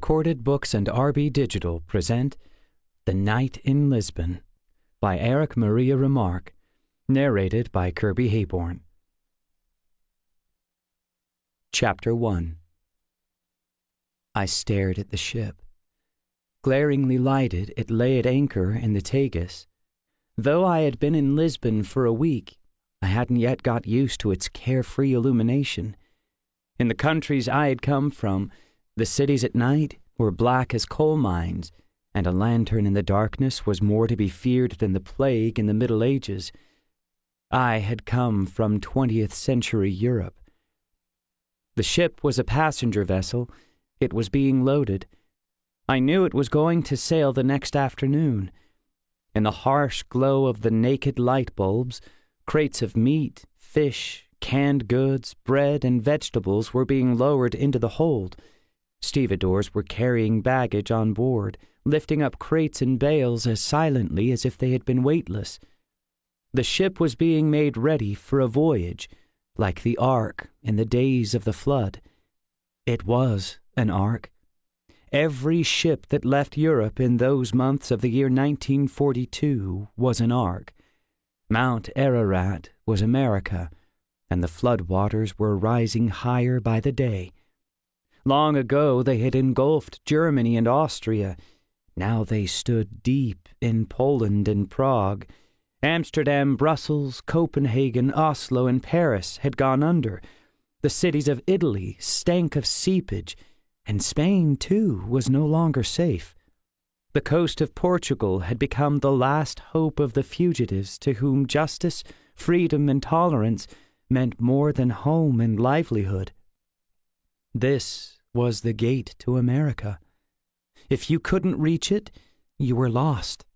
Recorded Books and RB Digital present The Night in Lisbon by Erich Maria Remarque, narrated by Kirby Hayborn. Chapter 1. I stared at the ship. Glaringly lighted, it lay at anchor in the Tagus. Though I had been in Lisbon for a week, I hadn't yet got used to its carefree illumination. In the countries I had come from, the cities at night were black as coal mines, and a lantern in the darkness was more to be feared than the plague in the Middle Ages. I had come from 20th century Europe. The ship was a passenger vessel. It was being loaded. I knew it was going to sail the next afternoon. In the harsh glow of the naked light bulbs, crates of meat, fish, canned goods, bread, and vegetables were being lowered into the hold. Stevedores were carrying baggage on board, lifting up crates and bales as silently as if they had been weightless. The ship was being made ready for a voyage, like the Ark in the days of the flood. It was an Ark. Every ship that left Europe in those months of the year 1942 was an Ark. Mount Ararat was America, and the flood waters were rising higher by the day. Long ago they had engulfed Germany and Austria. Now they stood deep in Poland and Prague. Amsterdam, Brussels, Copenhagen, Oslo, and Paris had gone under. The cities of Italy stank of seepage, and Spain, too, was no longer safe. The coast of Portugal had become the last hope of the fugitives to whom justice, freedom, and tolerance meant more than home and livelihood. This was the gate to America. If you couldn't reach it, you were lost,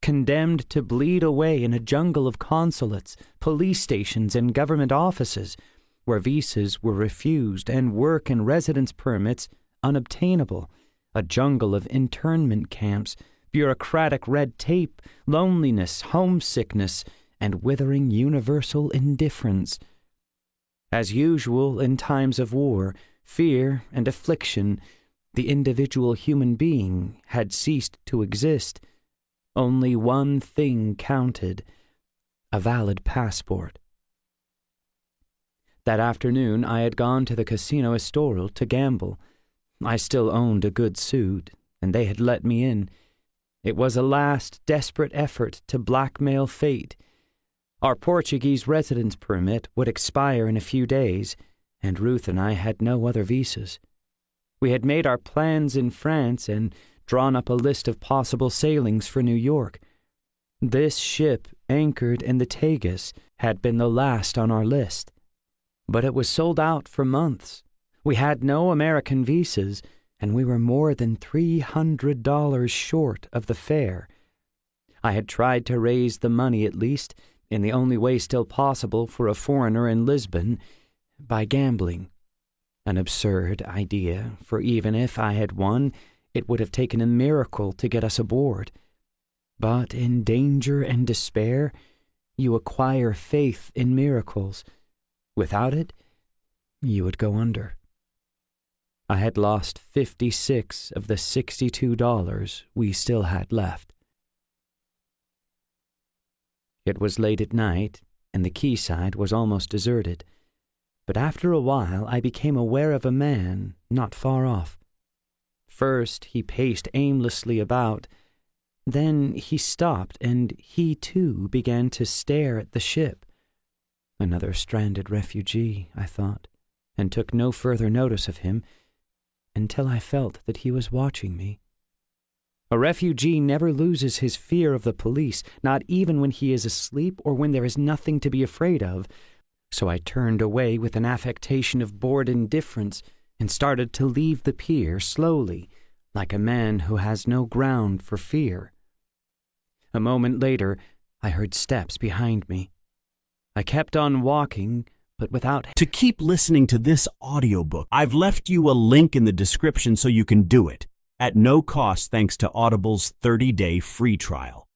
condemned to bleed away in a jungle of consulates, police stations, and government offices, where visas were refused and work and residence permits unobtainable, a jungle of internment camps, bureaucratic red tape, loneliness, homesickness, and withering universal indifference. As usual in times of war, fear and affliction, the individual human being had ceased to exist. Only one thing counted: a valid passport. That afternoon I had gone to the Casino Estoril to gamble. I still owned a good suit, and they had let me in. It was a last desperate effort to blackmail fate. Our Portuguese residence permit would expire in a few days, and Ruth and I had no other visas. We had made our plans in France and drawn up a list of possible sailings for New York. This ship, anchored in the Tagus, had been the last on our list. But it was sold out for months. We had no American visas, and we were more than $300 short of the fare. I had tried to raise the money at least, in the only way still possible for a foreigner in Lisbon, by gambling. An absurd idea, for even if I had won, it would have taken a miracle to get us aboard. But in danger and despair, you acquire faith in miracles. Without it, you would go under. I had lost 56 of the $62 we still had left. It was late at night, and the quayside was almost deserted. But after a while I became aware of a man not far off. First he paced aimlessly about. Then he stopped, and he too began to stare at the ship. Another stranded refugee, I thought, and took no further notice of him until I felt that he was watching me. A refugee never loses his fear of the police, not even when he is asleep or when there is nothing to be afraid of. So I turned away with an affectation of bored indifference and started to leave the pier slowly, like a man who has no ground for fear. A moment later, I heard steps behind me. I kept on walking, but without... To keep listening to this audiobook, I've left you a link in the description so you can do it, at no cost thanks to Audible's 30-day free trial.